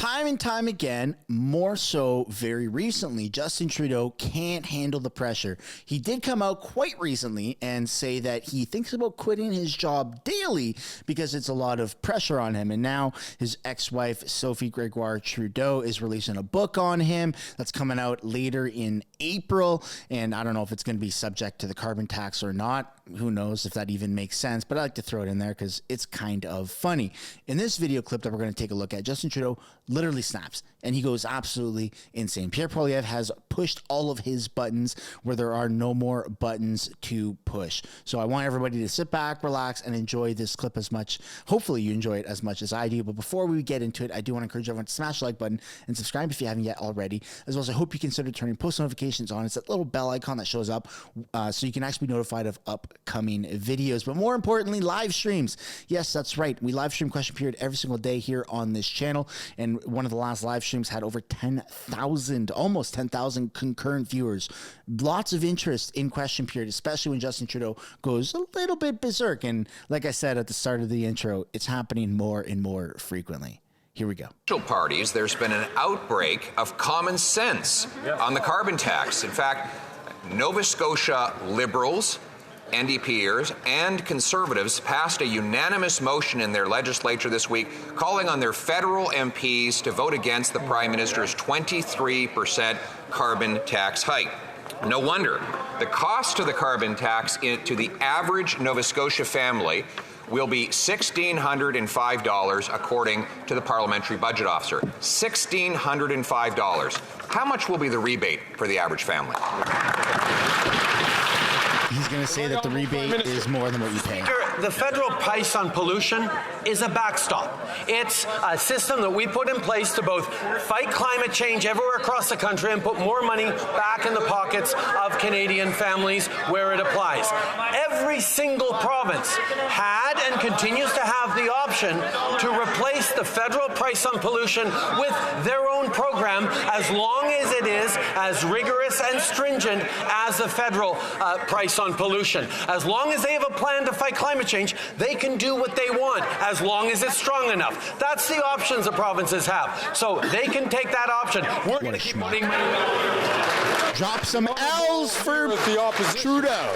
Time and time again, more so very recently, Justin Trudeau can't handle the pressure. He did come out quite recently and say that he thinks about quitting his job daily because it's a lot of pressure on him. And now his ex-wife, Sophie Gregoire Trudeau, is releasing a book on him that's coming out later in April. And I don't know if it's going to be subject to the carbon tax or not. Who knows if that even makes sense, but I like to throw it in there because it's kind of funny. In this video clip that we're going to take a look at, Justin Trudeau literally snaps and he goes absolutely insane. Pierre Poilievre has pushed all of his buttons where there are no more buttons to push. So I want everybody to sit back, relax, and enjoy this clip as much. Hopefully you enjoy it as much as I do. But before we get into it, I do want to encourage everyone to smash the like button and subscribe if you haven't yet already. As well as I hope you consider turning post notifications on. It's that little bell icon that shows up so you can actually be notified of upcoming videos. But more importantly, live streams. Yes, that's right. We live stream Question Period every single day here on this channel. And one of the last live streams had over 10,000, almost 10,000 concurrent viewers. Lots of interest in Question Period, especially when Justin Trudeau goes a little bit berserk. And like I said at the start of the intro, it's happening more and more frequently. Here we go. Parties, there's been an outbreak of common sense on the carbon tax. In fact, Nova Scotia Liberals, NDPers, and Conservatives passed a unanimous motion in their legislature this week calling on their federal MPs to vote against the Prime Minister's 23% carbon tax hike. No wonder. The cost of the carbon tax to the average Nova Scotia family will be $1,605 according to the parliamentary budget officer. $1,605. How much will be the rebate for the average family? He's going to say that the rebate is more than what you pay. The federal price on pollution is a backstop. It's a system that we put in place to both fight climate change everywhere across the country and put more money back in the pockets of Canadian families where it applies. Every single province had and continues to have the option to replace the federal price on pollution with their own program as long as it is as rigorous and stringent as the federal price on pollution. As long as they have a plan to fight climate change, they can do what they want as long as it's strong enough. That's the options the provinces have. So they can take that option. We're going to keep putting money. Drop some L's for Trudeau.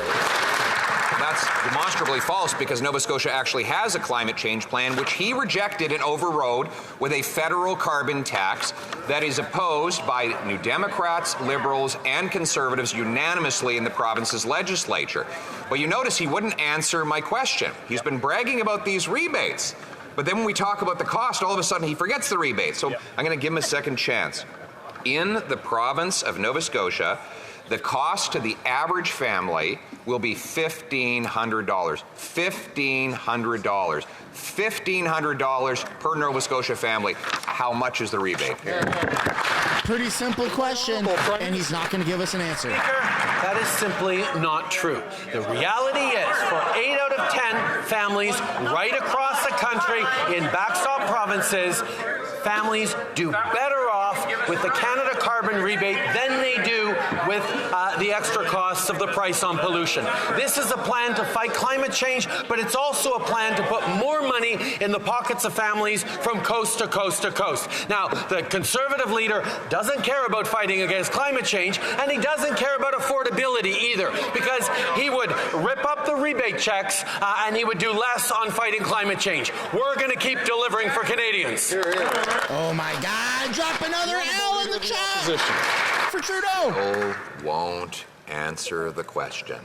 That's demonstrably false because Nova Scotia actually has a climate change plan, which he rejected and overrode with a federal carbon tax that is opposed by New Democrats, Liberals, and Conservatives unanimously in the province's legislature. But you notice he wouldn't answer my question. He's been bragging about these rebates. But then when we talk about the cost, all of a sudden he forgets the rebates. So I'm going to give him a second chance. In the province of Nova Scotia, the cost to the average family will be $1,500. $1,500. $1,500 per Nova Scotia family. How much is the rebate? Pretty simple question, and he's not going to give us an answer. That is simply not true. The reality is, for 8 out of 10 families right across the country in backstop provinces, families do better off with the Canada carbon rebate than they do with the extra costs of the price on pollution. This is a plan to fight climate change, but it's also a plan to put more money in the pockets of families from coast to coast to coast. Now, the Conservative leader doesn't care about fighting against climate change, and he doesn't care about affordability either, because he would rip up the rebate checks and he would do less on fighting climate change. We're going to keep delivering for Canadians. Oh my God, drop another L in the chat for Trudeau. Trudeau won't answer the question.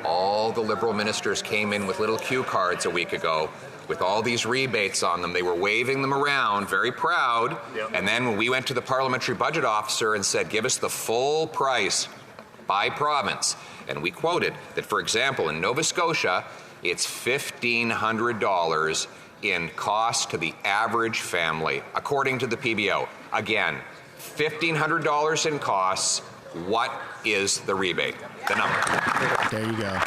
All the Liberal ministers came in with little cue cards a week ago with all these rebates on them. They were waving them around, very proud. Yep. And then when we went to the parliamentary budget officer and said, give us the full price by province, and we quoted that, for example, in Nova Scotia, it's $1,500 in cost to the average family, according to the PBO. Again, $1,500 in costs. What is the rebate? The number. There you go.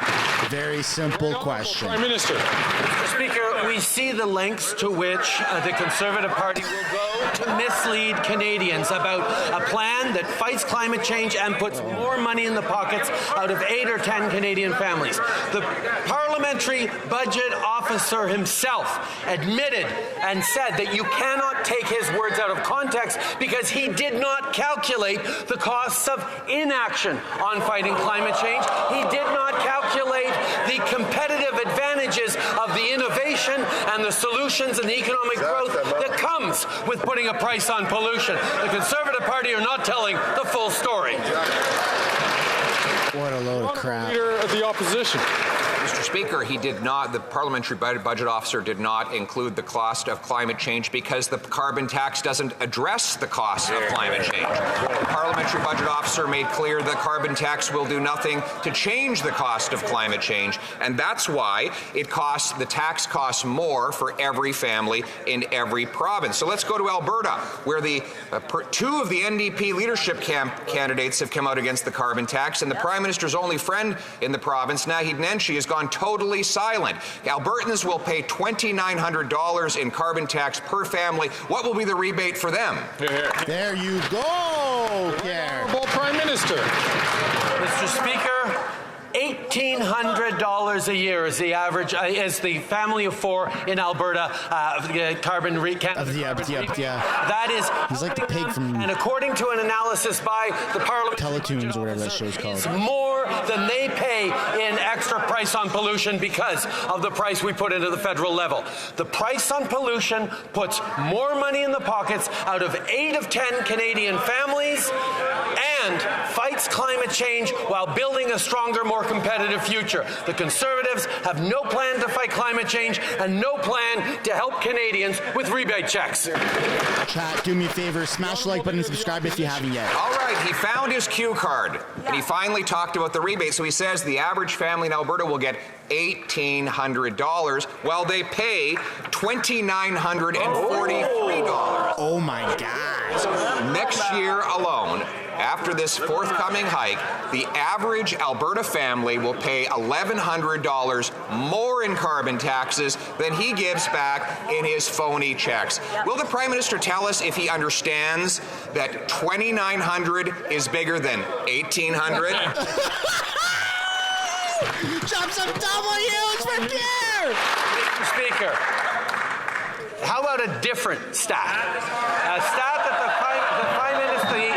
Very simple question. Prime Minister. Mr. Speaker, we see the lengths to which the Conservative Party will go to mislead Canadians about a plan that fights climate change and puts more money in the pockets out of 8 or 10 Canadian families. The parliamentary budget officer himself admitted and said that you cannot take his words out of context because he did not calculate the costs of inaction on fighting climate change. He did not calculate the competitive advantages of the innovation and the solutions and the economic growth that comes with putting a price on pollution. The Conservative Party are not telling the full story. What a load of crap. Leader of the Opposition. Mr. Speaker, he did not, the parliamentary budget officer did not include the cost of climate change because the carbon tax doesn't address the cost of climate change. The parliamentary budget officer made clear the carbon tax will do nothing to change the cost of climate change, and that's why the tax costs more for every family in every province. So let's go to Alberta, where the two of the NDP leadership candidates have come out against the carbon tax, and the Prime Minister's only friend in the province, Naheed Nenshi, has gone totally silent. Albertans will pay $2,900 in carbon tax per family. What will be the rebate for them? There you go, Pierre. Honorable Prime Minister. Mr. Speaker, $1,800 a year is the average, is the family of 4 in Alberta carbon Canada. Yeah. That is. He's like the pig from. And according to an analysis by the Parliament, Teletoons or whatever that show's called. It's more than they pay in extra price on pollution because of the price we put into the federal level. The price on pollution puts more money in the pockets out of 8 of 10 Canadian families and fights climate change while building a stronger, more competitive future. The Conservatives have no plan to fight climate change and no plan to help Canadians with rebate checks. Chat, do me a favor, smash the like button and subscribe if you haven't yet. All right, he found his cue card, and he finally talked about the rebate. So he says the average family in Alberta will get $1,800 while they pay $2,943. Oh my gosh. Next year alone, after this forthcoming hike, the average Alberta family will pay $1,100 more in carbon taxes than he gives back in his phony checks. Will the Prime Minister tell us if he understands that $2,900 is bigger than $1,800? Drop some W's for Pierre! Mr. Speaker, how about a different stat? A stat that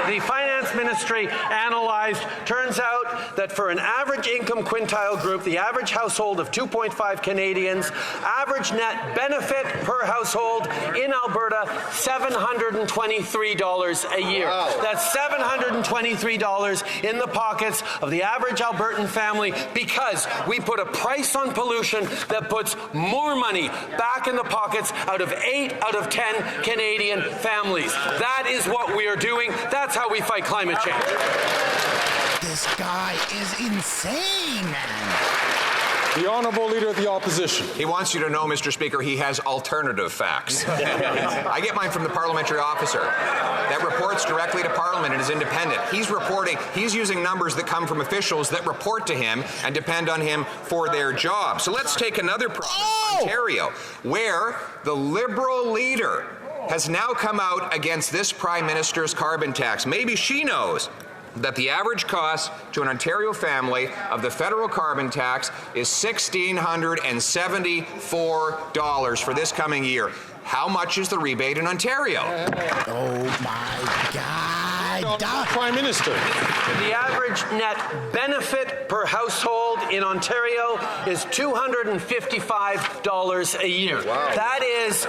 the Finance Ministry analyzed turns out that for an average income quintile group, the average household of 2.5 Canadians, average net benefit per household in Alberta, $723 a year. Wow. That's $723 in the pockets of the average Albertan family because we put a price on pollution that puts more money back in the pockets out of 8 out of 10 Canadian families. That is what we are doing. That's how we fight climate change. This guy is insane, man. The Honourable Leader of the Opposition. He wants you to know, Mr. Speaker, he has alternative facts. I get mine from the parliamentary officer that reports directly to Parliament and is independent. He's using numbers that come from officials that report to him and depend on him for their job. So let's take another province, Ontario, where the Liberal leader has now come out against this Prime Minister's carbon tax. Maybe she knows that the average cost to an Ontario family of the federal carbon tax is $1,674 for this coming year. How much is the rebate in Ontario? Oh my God. Prime Minister. The average net benefit per household in Ontario is $255 a year. Wow. That is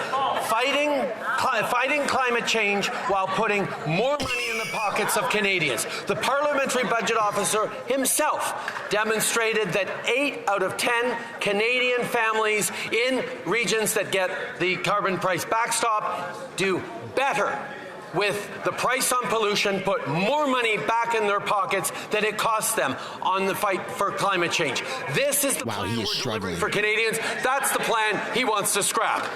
fighting climate change while putting more money in the pockets of Canadians. The parliamentary budget officer himself demonstrated that 8 out of 10 Canadian families in regions that get the carbon price backstop do better with the price on pollution, put more money back in their pockets than it costs them on the fight for climate change. This is the plan we're delivering for Canadians. That's the plan he wants to scrap.